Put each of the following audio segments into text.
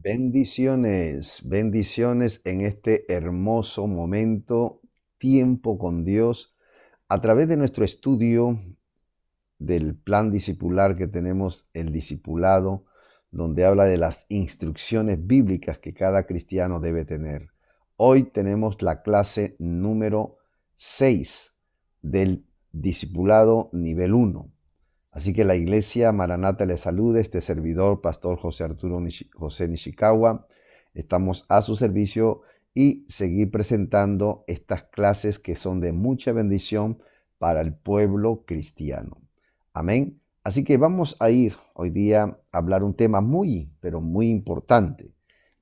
Bendiciones, bendiciones en este hermoso momento, tiempo con Dios, a través de nuestro estudio del plan discipular que tenemos, el discipulado, donde habla de las instrucciones bíblicas que cada cristiano debe tener. Hoy tenemos la clase número 6 del discipulado nivel 1. Así que la iglesia Maranata le saluda, este servidor, Pastor José Arturo José Nishikawa. Estamos a su servicio y seguir presentando estas clases que son de mucha bendición para el pueblo cristiano. Amén. Así que vamos a ir hoy día a hablar un tema muy, pero muy importante,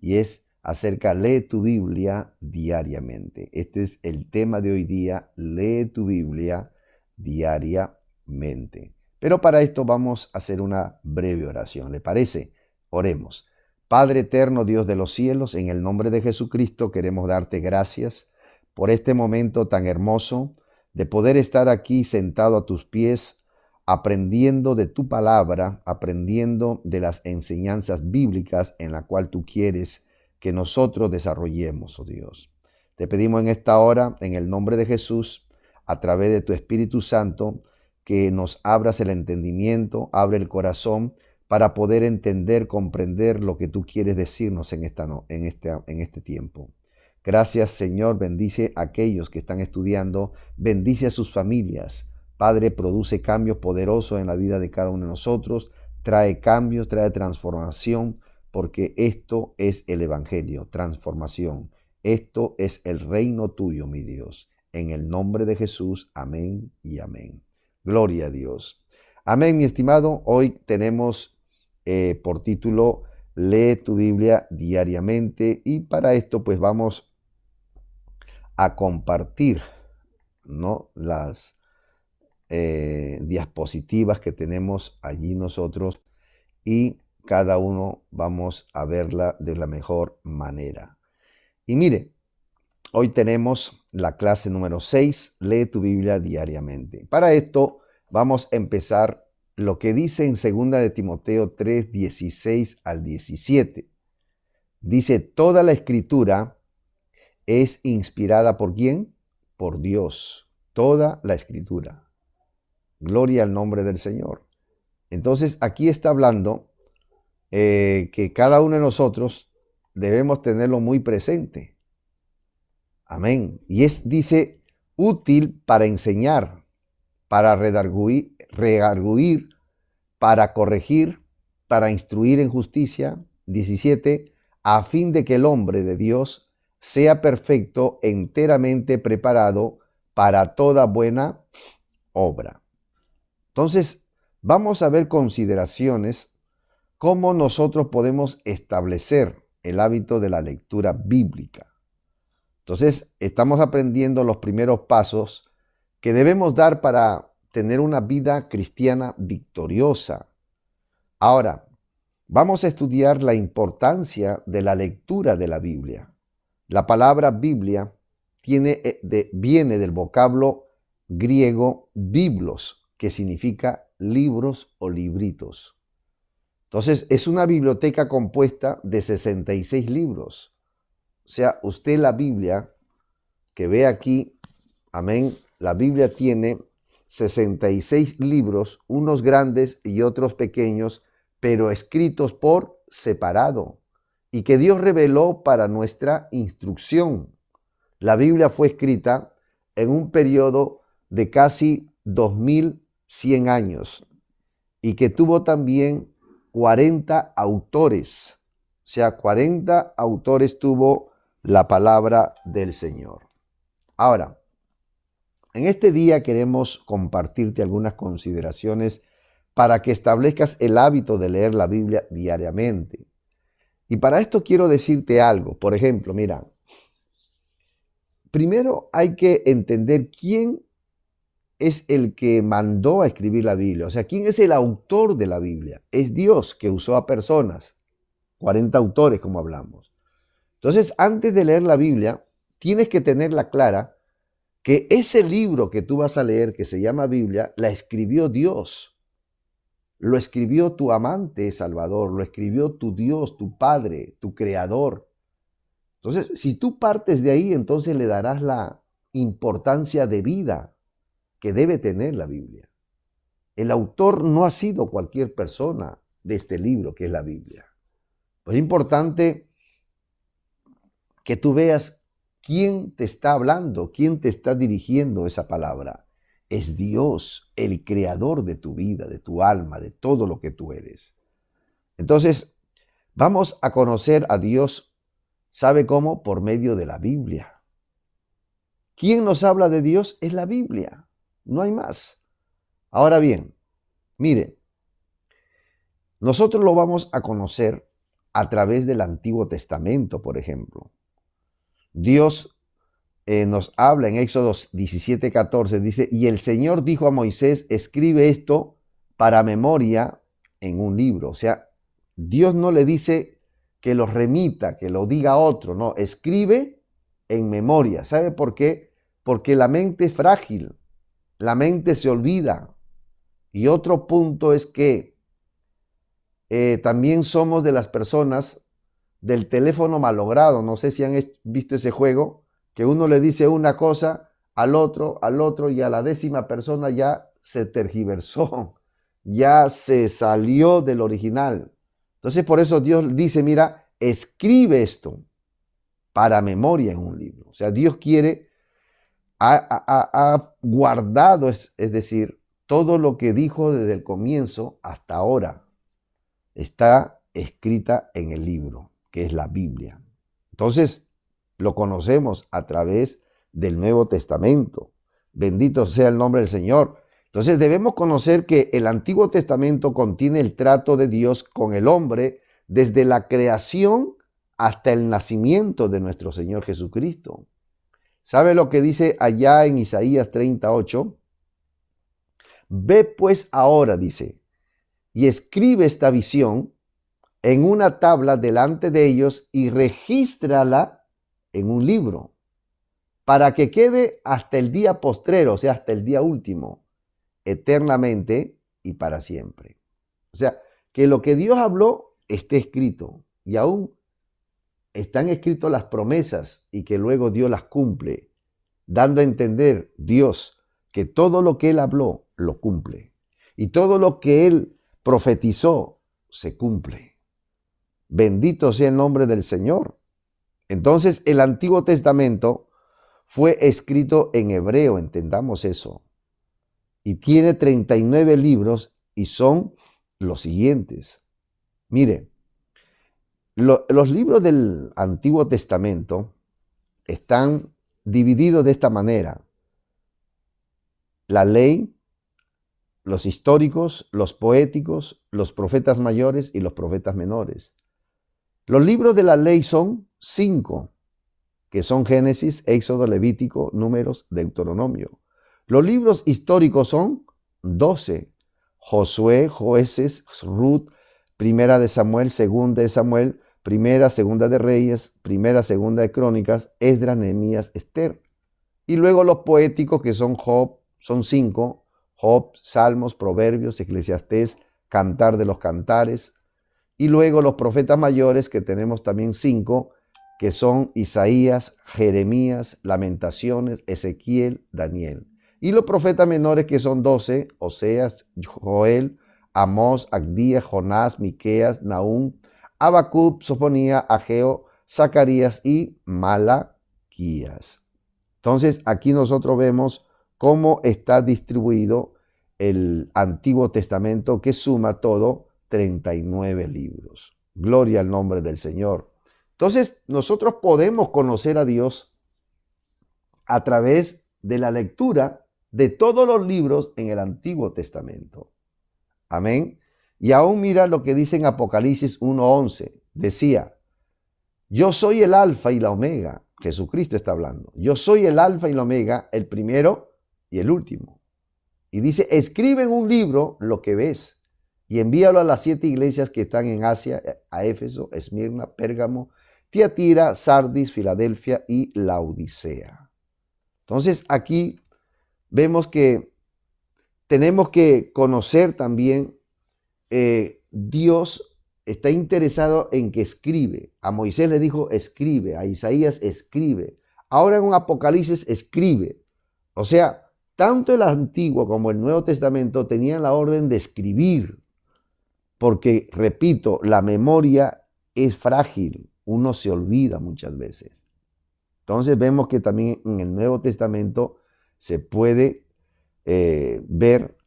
y es acerca lee tu Biblia diariamente. Este es el tema de hoy día, lee tu Biblia diariamente. Pero para esto vamos a hacer una breve oración, ¿le parece? Oremos. Padre eterno, Dios de los cielos, en el nombre de Jesucristo queremos darte gracias por este momento tan hermoso de poder estar aquí sentado a tus pies, aprendiendo de tu palabra, aprendiendo de las enseñanzas bíblicas en la cual tú quieres que nosotros desarrollemos, oh Dios. Te pedimos en esta hora, en el nombre de Jesús, a través de tu Espíritu Santo, que nos abras el entendimiento, abre el corazón para poder entender, comprender lo que tú quieres decirnos en este tiempo. Gracias, Señor, bendice a aquellos que están estudiando, bendice a sus familias. Padre, produce cambios poderosos en la vida de cada uno de nosotros, trae cambios, trae transformación, porque esto es el Evangelio, transformación. Esto es el reino tuyo, mi Dios. En el nombre de Jesús, amén y amén. Gloria a Dios. Amén, mi estimado. Hoy tenemos por título Lee tu Biblia diariamente, y para esto pues vamos a compartir, ¿no?, las diapositivas que tenemos allí nosotros, y cada uno vamos a verla de la mejor manera. Y mire, hoy tenemos la clase número 6, lee tu Biblia diariamente. Para esto vamos a empezar lo que dice en 2 de Timoteo 3, 16 al 17. Dice, toda la escritura es inspirada ¿por quién? Por Dios. Toda la escritura. Gloria al nombre del Señor. Entonces aquí está hablando que cada uno de nosotros debemos tenerlo muy presente. Amén. Y dice, útil para enseñar, para redarguir, para corregir, para instruir en justicia. 17, a fin de que el hombre de Dios sea perfecto, enteramente preparado para toda buena obra. Entonces, vamos a ver consideraciones cómo nosotros podemos establecer el hábito de la lectura bíblica. Entonces, estamos aprendiendo los primeros pasos que debemos dar para tener una vida cristiana victoriosa. Ahora, vamos a estudiar la importancia de la lectura de la Biblia. La palabra Biblia viene del vocablo griego biblos, que significa libros o libritos. Entonces, es una biblioteca compuesta de 66 libros. O sea, usted la Biblia que ve aquí, amén, la Biblia tiene 66 libros, unos grandes y otros pequeños, pero escritos por separado, y que Dios reveló para nuestra instrucción. La Biblia fue escrita en un periodo de casi 2100 años, y que tuvo también 40 autores. O sea, 40 autores tuvo la palabra del Señor. Ahora, en este día queremos compartirte algunas consideraciones para que establezcas el hábito de leer la Biblia diariamente. Y para esto quiero decirte algo. Por ejemplo, mira, primero hay que entender quién es el que mandó a escribir la Biblia. O sea, quién es el autor de la Biblia. Es Dios, que usó a personas, 40 autores como hablamos. Entonces, antes de leer la Biblia, tienes que tenerla clara que ese libro que tú vas a leer, que se llama Biblia, la escribió Dios. lo escribió tu amante Salvador, lo escribió tu Dios, tu Padre, tu Creador. Entonces, si tú partes de ahí, entonces le darás la importancia de vida que debe tener la Biblia. El autor no ha sido cualquier persona de este libro que es la Biblia. Pues es importante que tú veas quién te está hablando, quién te está dirigiendo esa palabra. Es Dios, el creador de tu vida, de tu alma, de todo lo que tú eres. Entonces, vamos a conocer a Dios, ¿sabe cómo? Por medio de la Biblia. ¿Quién nos habla de Dios? Es la Biblia. No hay más. Ahora bien, mire, nosotros lo vamos a conocer a través del Antiguo Testamento, por ejemplo. Dios nos habla en Éxodo 17:14, dice, y el Señor dijo a Moisés, escribe esto para memoria en un libro. O sea, Dios no le dice que lo remita, que lo diga a otro, no, escribe en memoria. ¿Sabe por qué? Porque la mente es frágil, la mente se olvida. Y otro punto es que también somos de las personas del teléfono malogrado. No sé si han visto ese juego, que uno le dice una cosa al otro, y a la 10ª persona ya se tergiversó, ya se salió del original. Entonces por eso Dios dice, mira, escribe esto para memoria en un libro. O sea, Dios quiere, ha guardado, es decir, todo lo que dijo desde el comienzo hasta ahora está escrita en el libro, que es la Biblia. Entonces, lo conocemos a través del Nuevo Testamento. Bendito sea el nombre del Señor. Entonces, debemos conocer que el Antiguo Testamento contiene el trato de Dios con el hombre desde la creación hasta el nacimiento de nuestro Señor Jesucristo. ¿Sabe lo que dice allá en Isaías 38? Ve pues ahora, dice, y escribe esta visión en una tabla delante de ellos y regístrala en un libro para que quede hasta el día postrero, o sea, hasta el día último, eternamente y para siempre. O sea, que lo que Dios habló esté escrito y aún están escritas las promesas y que luego Dios las cumple, dando a entender Dios que todo lo que Él habló lo cumple y todo lo que Él profetizó se cumple. Bendito sea el nombre del Señor. Entonces, el Antiguo Testamento fue escrito en hebreo, entendamos eso, y tiene 39 libros y son los siguientes. Mire, los libros del Antiguo Testamento están divididos de esta manera: la ley, los históricos, los poéticos, los profetas mayores y los profetas menores. Los libros de la ley son 5, que son Génesis, Éxodo, Levítico, Números, Deuteronomio. Los libros históricos son 12, Josué, Jueces, Ruth, Primera de Samuel, Segunda de Samuel, Primera, Segunda de Reyes, Primera, Segunda de Crónicas, Esdras, Nehemías, Esther. Y luego los poéticos, que son Job, son 5, Job, Salmos, Proverbios, Eclesiastés, Cantar de los Cantares. Y luego los profetas mayores, que tenemos también 5, que son Isaías, Jeremías, Lamentaciones, Ezequiel, Daniel. Y los profetas menores, que son 12, Oseas, Joel, Amós, Agdías, Jonás, Miqueas, Nahum, Habacuc, Sofonía, Ageo, Zacarías y Malaquías. Entonces, aquí nosotros vemos cómo está distribuido el Antiguo Testamento, que suma todo 39 libros. Gloria al nombre del Señor. Entonces, nosotros podemos conocer a Dios a través de la lectura de todos los libros en el Antiguo Testamento. Amén. Y aún mira lo que dice en Apocalipsis 1:11. Decía, yo soy el alfa y la omega. Jesucristo está hablando. Yo soy el alfa y la omega, el primero y el último. Y dice, escribe en un libro lo que ves y envíalo a las 7 iglesias que están en Asia, a Éfeso, Esmirna, Pérgamo, Tiatira, Sardis, Filadelfia y Laodicea. Entonces aquí vemos que tenemos que conocer también Dios está interesado en que escribe. A Moisés le dijo escribe, a Isaías escribe. Ahora en un Apocalipsis escribe. O sea, tanto el Antiguo como el Nuevo Testamento tenían la orden de escribir. Porque, repito, la memoria es frágil. Uno se olvida muchas veces. Entonces vemos que también en el Nuevo Testamento se puede ver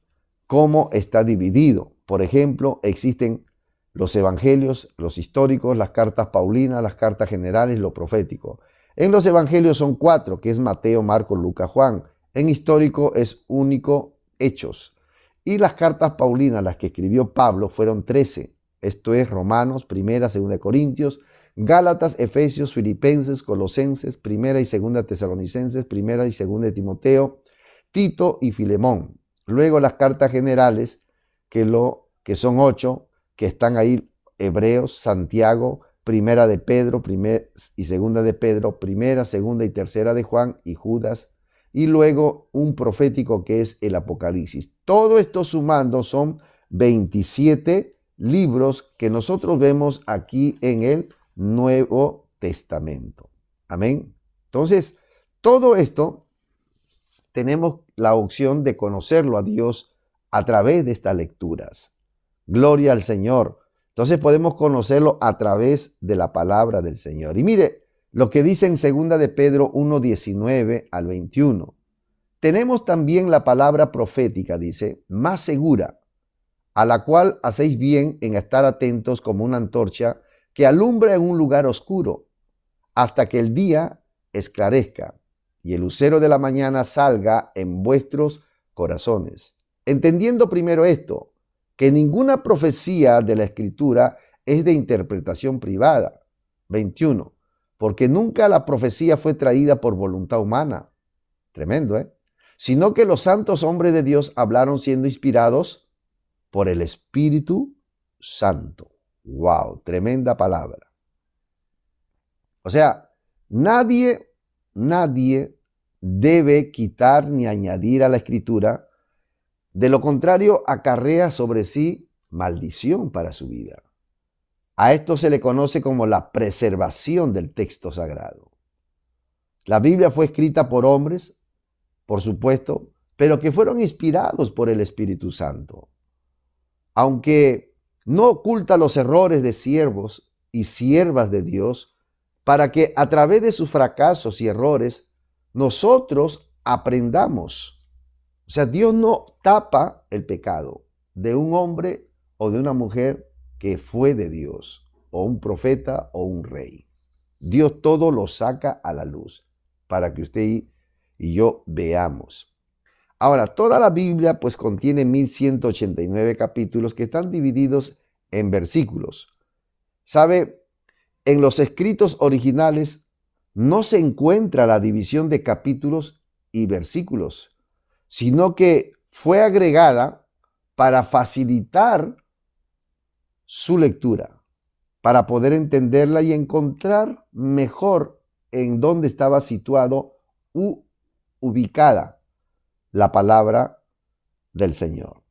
cómo está dividido. Por ejemplo, existen los evangelios, los históricos, las cartas paulinas, las cartas generales, lo profético. En los evangelios son 4, que es Mateo, Marcos, Lucas, Juan. En histórico es único Hechos. Y las cartas paulinas, las que escribió Pablo, fueron 13. Esto es Romanos, Primera, Segunda de Corintios, Gálatas, Efesios, Filipenses, Colosenses, Primera y Segunda Tesalonicenses, Primera y Segunda de Timoteo, Tito y Filemón. Luego las cartas generales, que son 8, que están ahí: Hebreos, Santiago, Primera de Pedro, Primera y Segunda de Pedro, Primera, Segunda y Tercera de Juan y Judas. Y luego un profético que es el Apocalipsis. Todo esto sumando son 27 libros que nosotros vemos aquí en el Nuevo Testamento. Amén. Entonces, todo esto tenemos la opción de conocerlo a Dios a través de estas lecturas. Gloria al Señor. Entonces podemos conocerlo a través de la palabra del Señor. Y mire lo que dice en 2 de Pedro 1:19 al 21. Tenemos también la palabra profética, dice, más segura, a la cual hacéis bien en estar atentos como una antorcha que alumbra en un lugar oscuro, hasta que el día esclarezca y el lucero de la mañana salga en vuestros corazones. Entendiendo primero esto, que ninguna profecía de la Escritura es de interpretación privada. 21. Porque nunca la profecía fue traída por voluntad humana. Tremendo, ¿eh? Sino que los santos hombres de Dios hablaron siendo inspirados por el Espíritu Santo. ¡Wow! Tremenda palabra. O sea, nadie debe quitar ni añadir a la Escritura. De lo contrario, acarrea sobre sí maldición para su vida. A esto se le conoce como la preservación del texto sagrado. La Biblia fue escrita por hombres, por supuesto, pero que fueron inspirados por el Espíritu Santo. Aunque no oculta los errores de siervos y siervas de Dios, para que a través de sus fracasos y errores nosotros aprendamos. O sea, Dios no tapa el pecado de un hombre o de una mujer que fue de Dios, o un profeta o un rey. Dios todo lo saca a la luz para que usted y yo veamos. Ahora, toda la Biblia pues contiene 1189 capítulos que están divididos en versículos. ¿Sabe? En los escritos originales no se encuentra la división de capítulos y versículos, sino que fue agregada para facilitar su lectura, para poder entenderla y encontrar mejor en dónde estaba situado u ubicada la palabra del Señor.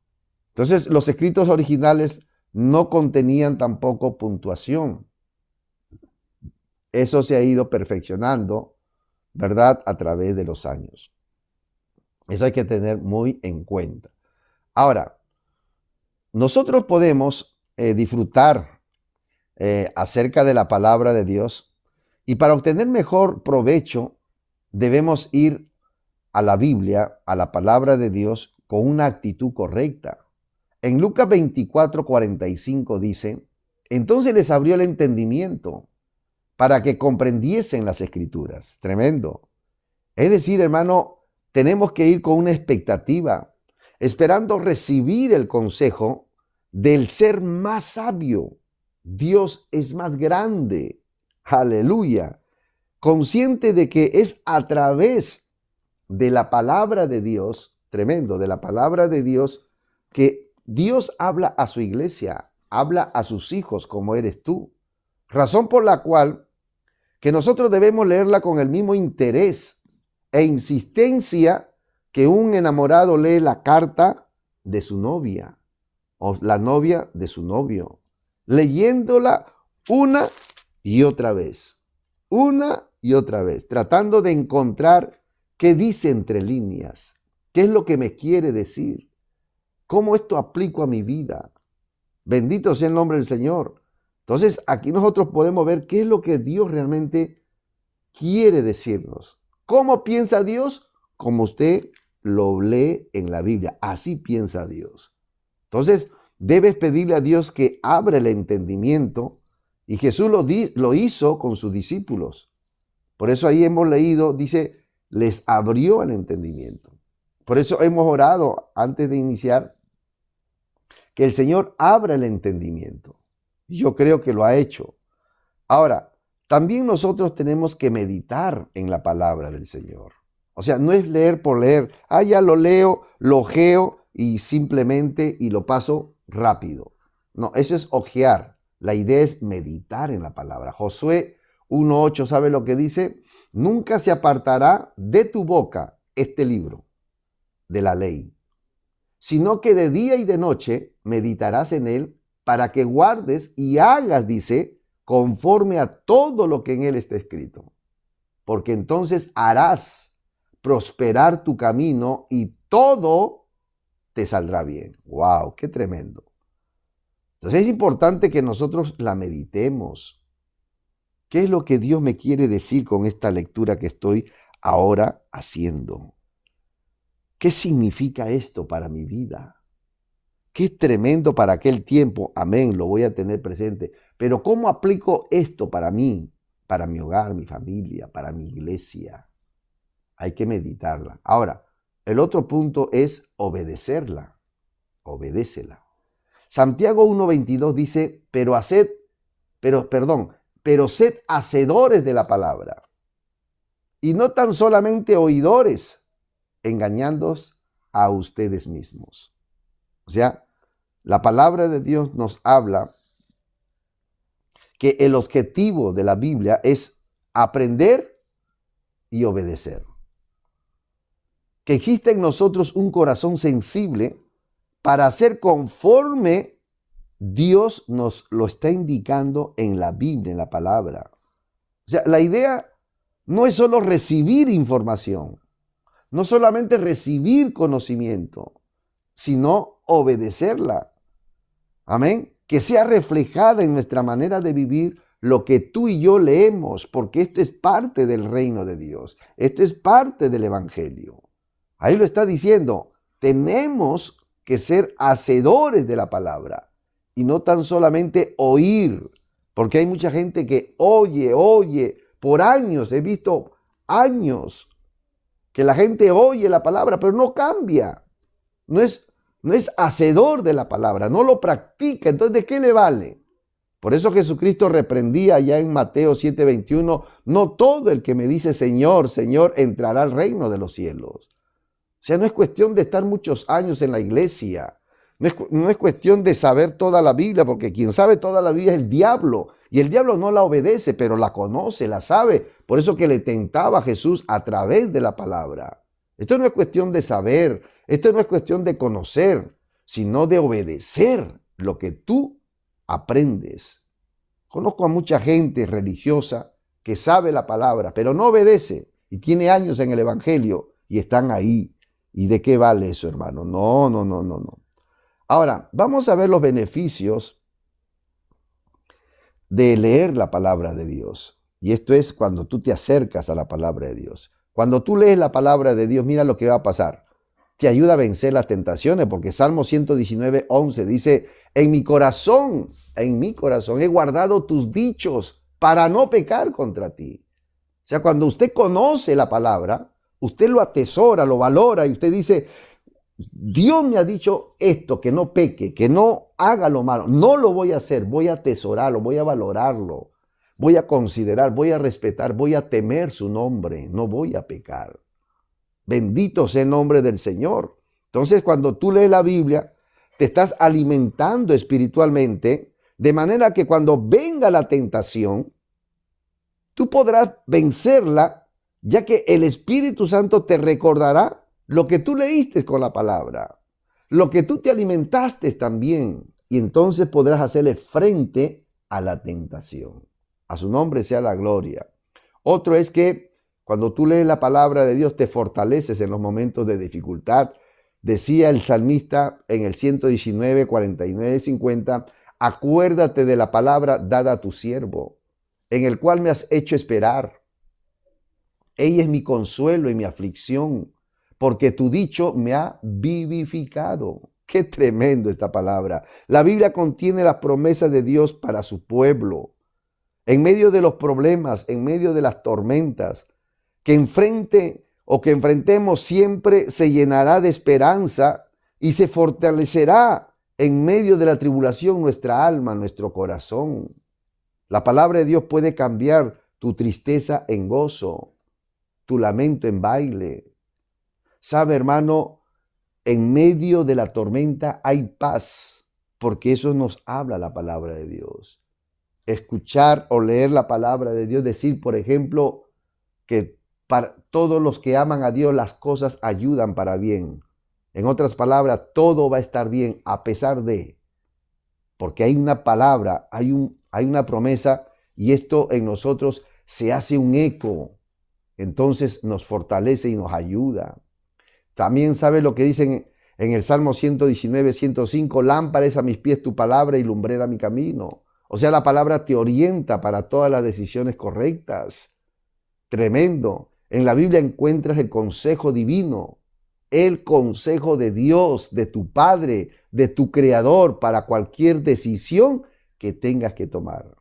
Entonces, los escritos originales no contenían tampoco puntuación. Eso se ha ido perfeccionando, ¿verdad?, a través de los años. Eso hay que tener muy en cuenta. Ahora, nosotros podemos disfrutar acerca de la palabra de Dios, y para obtener mejor provecho debemos ir a la Biblia, a la palabra de Dios, con una actitud correcta. En Lucas 24:45 dice: entonces les abrió el entendimiento para que comprendiesen las Escrituras. Tremendo. Es decir, hermano, tenemos que ir con una expectativa, esperando recibir el consejo del ser más sabio. Dios es más grande. Aleluya. Consciente de que es a través de la palabra de Dios, tremendo, de la palabra de Dios, que Dios habla a su iglesia, habla a sus hijos como eres tú. Razón por la cual que nosotros debemos leerla con el mismo interés e insistencia que un enamorado lee la carta de su novia. o la novia de su novio, leyéndola una y otra vez, tratando de encontrar qué dice entre líneas, qué es lo que me quiere decir, cómo esto aplico a mi vida. Bendito sea el nombre del Señor. Entonces, aquí nosotros podemos ver qué es lo que Dios realmente quiere decirnos. ¿Cómo piensa Dios? Como usted lo lee en la Biblia. Así piensa Dios. Entonces, debes pedirle a Dios que abra el entendimiento, y Jesús lo hizo con sus discípulos. Por eso ahí hemos leído, dice, les abrió el entendimiento. Por eso hemos orado antes de iniciar que el Señor abra el entendimiento. Yo creo que lo ha hecho. Ahora, también nosotros tenemos que meditar en la palabra del Señor. O sea, no es leer por leer. Ya lo leo, lo ojeo y simplemente y lo paso rápido. No, eso es ojear. La idea es meditar en la palabra. Josué 1:8, ¿sabe lo que dice? Nunca se apartará de tu boca este libro de la ley, sino que de día y de noche meditarás en él para que guardes y hagas, dice, conforme a todo lo que en él está escrito. Porque entonces harás prosperar tu camino y todo te saldrá bien. ¡Wow! ¡Qué tremendo! Entonces es importante que nosotros la meditemos. ¿Qué es lo que Dios me quiere decir con esta lectura que estoy ahora haciendo? ¿Qué significa esto para mi vida? Qué tremendo para aquel tiempo. Amén, lo voy a tener presente. Pero ¿cómo aplico esto para mí, para mi hogar, mi familia, para mi iglesia? Hay que meditarla. Ahora, el otro punto es obedecerla. Obedécela. Santiago 1:22 dice, pero sed hacedores de la palabra y no tan solamente oidores, engañándoos a ustedes mismos. O sea, la palabra de Dios nos habla que el objetivo de la Biblia es aprender y obedecer. Que existe en nosotros un corazón sensible para hacer conforme Dios nos lo está indicando en la Biblia, en la palabra. O sea, la idea no es solo recibir información, no solamente recibir conocimiento, sino obedecerla. Amén. Que sea reflejada en nuestra manera de vivir lo que tú y yo leemos, porque esto es parte del reino de Dios. Esto es parte del evangelio. Ahí lo está diciendo. Tenemos que ser hacedores de la palabra y no tan solamente oír, porque hay mucha gente que oye por años. He visto años que la gente oye la palabra, pero no cambia. No es hacedor de la palabra, no lo practica. Entonces, ¿de qué le vale? Por eso Jesucristo reprendía allá en Mateo 7:21, no todo el que me dice Señor, Señor, entrará al reino de los cielos. O sea, no es cuestión de estar muchos años en la iglesia. No es cuestión de saber toda la Biblia, porque quien sabe toda la Biblia es el diablo. Y el diablo no la obedece, pero la conoce, la sabe. Por eso que le tentaba a Jesús a través de la palabra. Esto no es cuestión de saber, esto no es cuestión de conocer, sino de obedecer lo que tú aprendes. Conozco a mucha gente religiosa que sabe la palabra, pero no obedece y tiene años en el evangelio y están ahí. ¿Y de qué vale eso, hermano? No. Ahora, vamos a ver los beneficios de leer la palabra de Dios. Y esto es cuando tú te acercas a la palabra de Dios. Cuando tú lees la palabra de Dios, mira lo que va a pasar. Te ayuda a vencer las tentaciones, porque Salmo 119:11 dice, en mi corazón he guardado tus dichos para no pecar contra ti. O sea, cuando usted conoce la palabra, usted lo atesora, lo valora y usted dice, Dios me ha dicho esto, que no peque, que no haga lo malo. No lo voy a hacer, voy a atesorarlo, voy a valorarlo, voy a considerar, voy a respetar, voy a temer su nombre, no voy a pecar. Bendito sea el nombre del Señor. Entonces, cuando tú lees la Biblia, te estás alimentando espiritualmente, de manera que cuando venga la tentación, tú podrás vencerla, ya que el Espíritu Santo te recordará lo que tú leíste con la palabra. lo que tú te alimentaste también, y entonces podrás hacerle frente a la tentación. A su nombre sea la gloria. Otro es que cuando tú lees la palabra de Dios te fortaleces en los momentos de dificultad. Decía el salmista en el 119, 49, 50, acuérdate de la palabra dada a tu siervo, en el cual me has hecho esperar. Ella es mi consuelo y mi aflicción, porque tu dicho me ha vivificado. Qué tremendo esta palabra. La Biblia contiene las promesas de Dios para su pueblo. En medio de los problemas, en medio de las tormentas, que enfrentemos siempre se llenará de esperanza y se fortalecerá en medio de la tribulación nuestra alma, nuestro corazón. La palabra de Dios puede cambiar tu tristeza en gozo, tu lamento en baile. Sabe, hermano, en medio de la tormenta hay paz, porque eso nos habla la palabra de Dios. Escuchar o leer la palabra de Dios, decir, por ejemplo, que para todos los que aman a Dios las cosas ayudan para bien. En otras palabras, todo va a estar bien a pesar de, porque hay una palabra, hay una promesa, y esto en nosotros se hace un eco. Entonces nos fortalece y nos ayuda. También sabe lo que dicen en el Salmo 119, 105, lámpara es a mis pies tu palabra y lumbrera mi camino. O sea, la palabra te orienta para todas las decisiones correctas. Tremendo. En la Biblia encuentras el consejo divino, el consejo de Dios, de tu Padre, de tu Creador para cualquier decisión que tengas que tomar.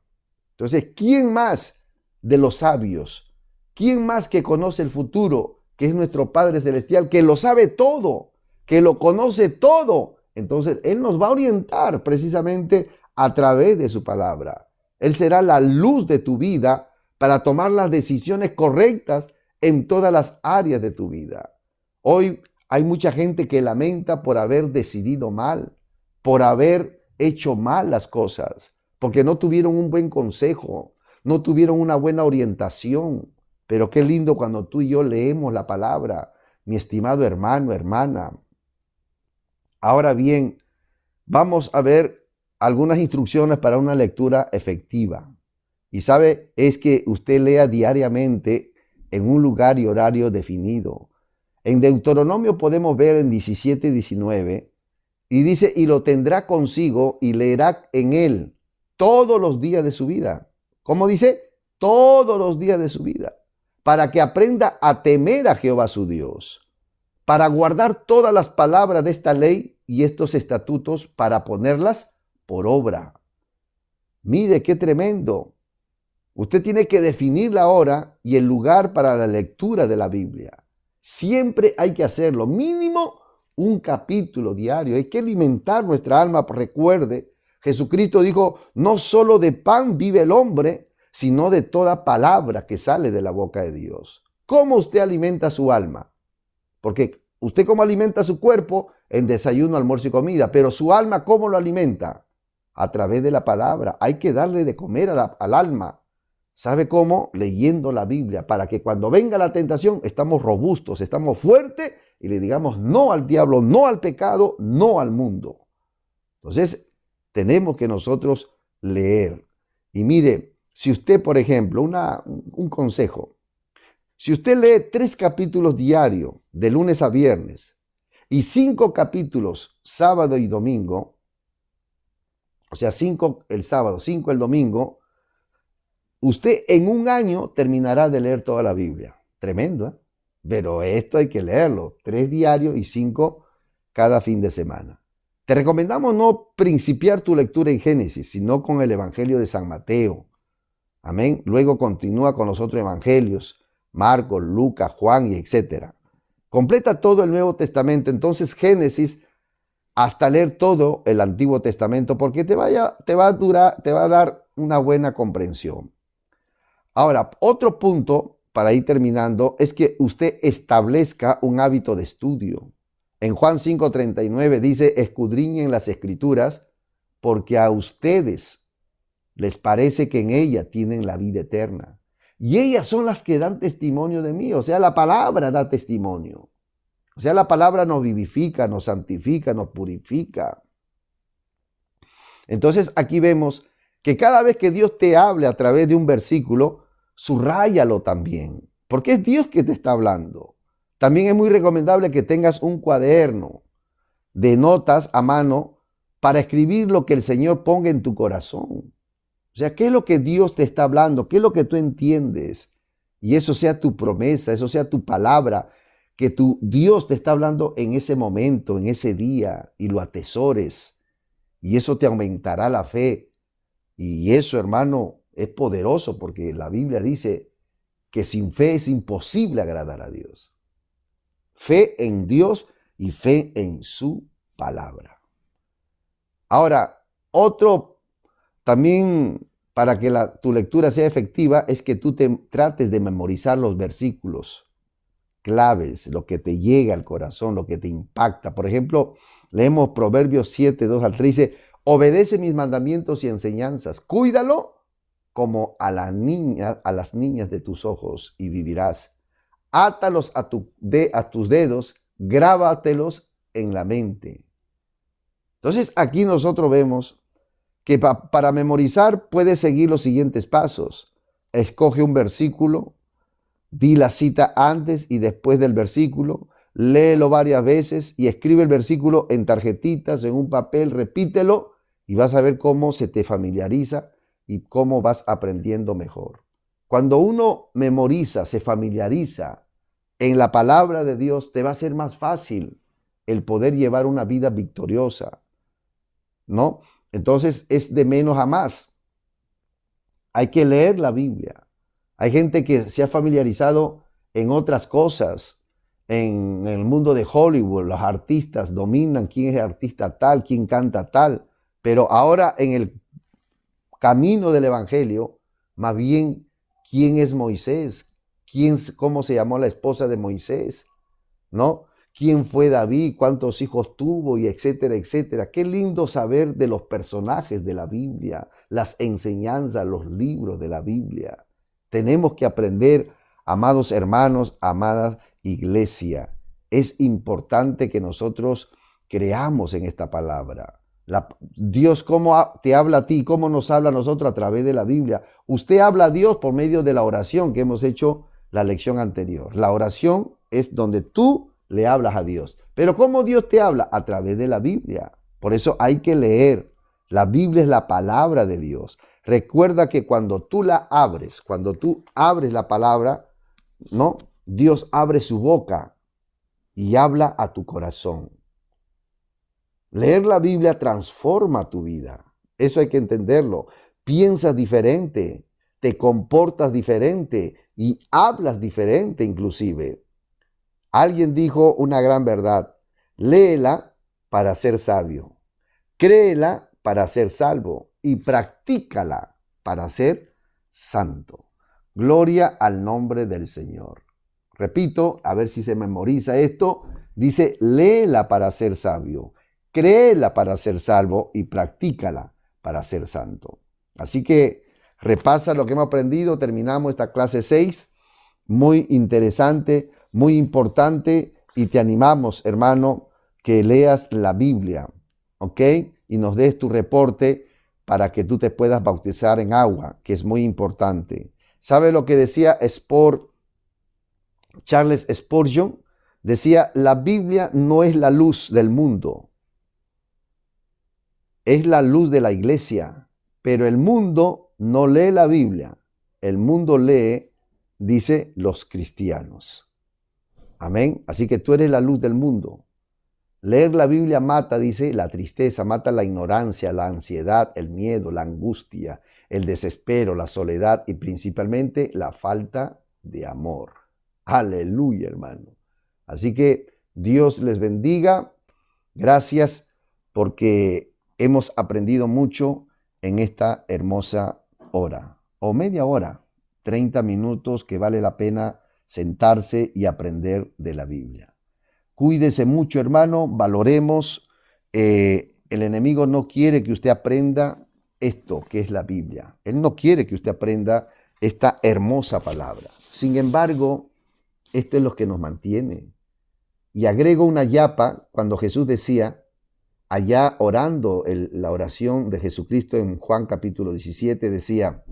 Entonces, ¿quién más de los sabios? ¿Quién más que conoce el futuro, que es nuestro Padre Celestial, que lo sabe todo, que lo conoce todo? Entonces, Él nos va a orientar precisamente a través de su palabra. Él será la luz de tu vida para tomar las decisiones correctas en todas las áreas de tu vida. Hoy hay mucha gente que lamenta por haber decidido mal, por haber hecho mal las cosas, porque no tuvieron un buen consejo, no tuvieron una buena orientación. Pero qué lindo cuando tú y yo leemos la palabra, mi estimado hermano, hermana. Ahora bien, vamos a ver algunas instrucciones para una lectura efectiva. Y sabe, es que usted lea diariamente en un lugar y horario definido. En Deuteronomio podemos ver en 17, 19, y dice, y lo tendrá consigo y leerá en él todos los días de su vida. ¿Cómo dice? Todos los días de su vida. Para que aprenda a temer a Jehová su Dios, para guardar todas las palabras de esta ley y estos estatutos, para ponerlas por obra. Mire qué tremendo. Usted tiene que definir la hora y el lugar para la lectura de la Biblia. Siempre hay que hacerlo, mínimo un capítulo diario. Hay que alimentar nuestra alma. Recuerde, Jesucristo dijo, no solo de pan vive el hombre, sino de toda palabra que sale de la boca de Dios. ¿Cómo usted alimenta su alma? Porque usted cómo alimenta su cuerpo en desayuno, almuerzo y comida, pero su alma ¿cómo lo alimenta? A través de la palabra. Hay que darle de comer al alma. ¿Sabe cómo? Leyendo la Biblia, para que cuando venga la tentación estamos robustos, estamos fuertes y le digamos no al diablo, no al pecado, no al mundo. Entonces, tenemos que nosotros leer. Y mire, si usted, por ejemplo, un consejo, si usted lee 3 capítulos diarios de lunes a viernes y 5 capítulos sábado y domingo, o sea, 5 el sábado, 5 el domingo, usted en un año terminará de leer toda la Biblia. Tremendo, ¿eh? Pero esto hay que leerlo, 3 diarios y 5 cada fin de semana. Te recomendamos no principiar tu lectura en Génesis, sino con el Evangelio de San Mateo. Amén. Luego continúa con los otros evangelios, Marcos, Lucas, Juan y etcétera. Completa todo el Nuevo Testamento, entonces Génesis, hasta leer todo el Antiguo Testamento, porque te va a dar una buena comprensión. Ahora, otro punto para ir terminando es que usted establezca un hábito de estudio. En Juan 5:39 dice, escudriñen las Escrituras porque a ustedes les parece que en ella tienen la vida eterna. Y ellas son las que dan testimonio de mí, o sea, la palabra da testimonio. O sea, la palabra nos vivifica, nos santifica, nos purifica. Entonces aquí vemos que cada vez que Dios te hable a través de un versículo, subráyalo también, porque es Dios que te está hablando. También es muy recomendable que tengas un cuaderno de notas a mano para escribir lo que el Señor ponga en tu corazón. O sea, ¿qué es lo que Dios te está hablando? ¿Qué es lo que tú entiendes? Y eso sea tu promesa, eso sea tu palabra, que tu Dios te está hablando en ese momento, en ese día, y lo atesores. Y eso te aumentará la fe. Y eso, hermano, es poderoso porque la Biblia dice que sin fe es imposible agradar a Dios. Fe en Dios y fe en su palabra. Ahora, otro también para que tu lectura sea efectiva es que tú te trates de memorizar los versículos claves, lo que te llega al corazón, lo que te impacta. Por ejemplo, leemos Proverbios 7, 2 al 3, dice, obedece mis mandamientos y enseñanzas, cuídalo como a las niñas de tus ojos y vivirás. Átalos a tus dedos, grábatelos en la mente. Entonces aquí nosotros vemos que para memorizar puedes seguir los siguientes pasos. Escoge un versículo, di la cita antes y después del versículo, léelo varias veces y escribe el versículo en tarjetitas, en un papel, repítelo y vas a ver cómo se te familiariza y cómo vas aprendiendo mejor. Cuando uno memoriza, se familiariza en la palabra de Dios, te va a ser más fácil el poder llevar una vida victoriosa, ¿no? Entonces es de menos a más. Hay que leer la Biblia. Hay gente que se ha familiarizado en otras cosas. En el mundo de Hollywood, los artistas dominan quién es el artista tal, quién canta tal. Pero ahora en el camino del Evangelio, más bien, ¿quién es Moisés? ¿Cómo se llamó la esposa de Moisés? ¿No? ¿Quién fue David? ¿Cuántos hijos tuvo? Y etcétera, etcétera. Qué lindo saber de los personajes de la Biblia, las enseñanzas, los libros de la Biblia. Tenemos que aprender, amados hermanos, amada iglesia. Es importante que nosotros creamos en esta palabra. Dios, ¿cómo te habla a ti? ¿Cómo nos habla a nosotros a través de la Biblia? Usted habla a Dios por medio de la oración que hemos hecho la lección anterior. La oración es donde tú le hablas a Dios. Pero ¿cómo Dios te habla? A través de la Biblia. Por eso hay que leer. La Biblia es la palabra de Dios. Recuerda que cuando tú abres la palabra, ¿no? Dios abre su boca y habla a tu corazón. Leer la Biblia transforma tu vida. Eso hay que entenderlo. Piensas diferente, te comportas diferente y hablas diferente inclusive. Alguien dijo una gran verdad. Léela para ser sabio. Créela para ser salvo y practícala para ser santo. Gloria al nombre del Señor. Repito, a ver si se memoriza esto. Dice, léela para ser sabio, créela para ser salvo y practícala para ser santo. Así que repasa lo que hemos aprendido. Terminamos esta clase 6. Muy interesante, muy importante. Y te animamos, hermano, que leas la Biblia, ¿ok? Y nos des tu reporte para que tú te puedas bautizar en agua, que es muy importante. ¿Sabe lo que decía Charles Spurgeon? Decía, la Biblia no es la luz del mundo, es la luz de la iglesia, pero el mundo no lee la Biblia, el mundo lee, dice, los cristianos. Amén. Así que tú eres la luz del mundo. Leer la Biblia mata, dice, la tristeza, mata la ignorancia, la ansiedad, el miedo, la angustia, el desespero, la soledad y principalmente la falta de amor. Aleluya, hermano. Así que Dios les bendiga. Gracias porque hemos aprendido mucho en esta hermosa hora o media hora, 30 minutos que vale la pena sentarse y aprender de la Biblia. Cuídese mucho, hermano, valoremos. El enemigo no quiere que usted aprenda esto que es la Biblia. Él no quiere que usted aprenda esta hermosa palabra. Sin embargo, esto es lo que nos mantiene. Y agrego una yapa cuando Jesús decía, allá orando la oración de Jesucristo en Juan capítulo 17, decía,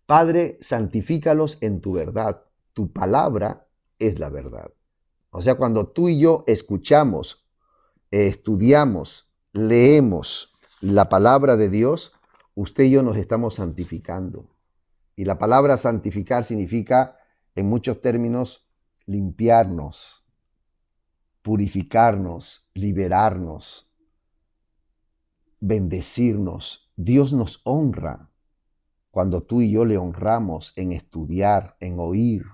Padre, santifícalos en tu verdad, tu palabra es la verdad. O sea, cuando tú y yo escuchamos, estudiamos, leemos la palabra de Dios, usted y yo nos estamos santificando. Y la palabra santificar significa, en muchos términos, limpiarnos, purificarnos, liberarnos, bendecirnos. Dios nos honra cuando tú y yo le honramos en estudiar, en oír,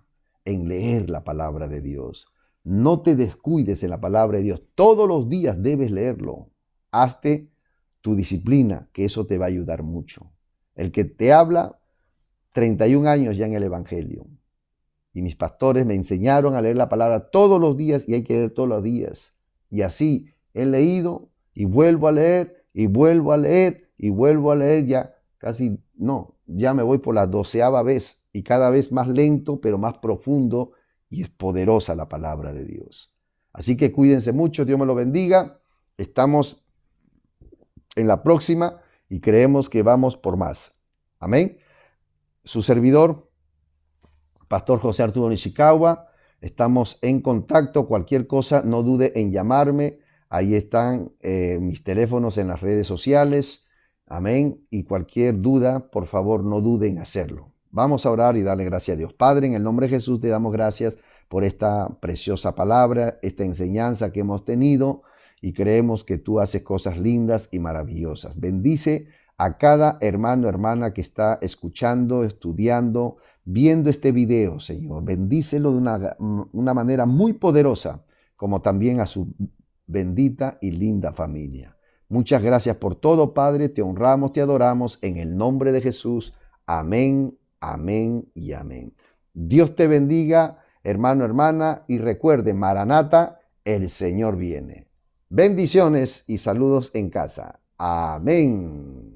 en leer la palabra de Dios. No te descuides en la palabra de Dios. Todos los días debes leerlo. Hazte tu disciplina, que eso te va a ayudar mucho. El que te habla, 31 años ya en el Evangelio. Y mis pastores me enseñaron a leer la palabra todos los días y hay que leer todos los días. Y así he leído y vuelvo a leer y vuelvo a leer y vuelvo a leer ya casi, no, ya me voy por la 12ª vez y cada vez más lento pero más profundo y es poderosa la palabra de Dios. Así que cuídense mucho, Dios me lo bendiga. Estamos en la próxima y creemos que vamos por más. Amén. Su servidor, Pastor José Arturo Nishikawa, estamos en contacto. Cualquier cosa, no dude en llamarme. Ahí están mis teléfonos en las redes sociales. Amén. Y cualquier duda, por favor, no dude en hacerlo. Vamos a orar y darle gracias a Dios. Padre, en el nombre de Jesús te damos gracias por esta preciosa palabra, esta enseñanza que hemos tenido y creemos que tú haces cosas lindas y maravillosas. Bendice a cada hermano, hermana que está escuchando, estudiando, viendo este video, Señor. Bendícelo de una manera muy poderosa, como también a su bendita y linda familia. Muchas gracias por todo, Padre. Te honramos, te adoramos en el nombre de Jesús. Amén, amén y amén. Dios te bendiga, hermano, hermana, y recuerde, Maranata, el Señor viene. Bendiciones y saludos en casa. Amén.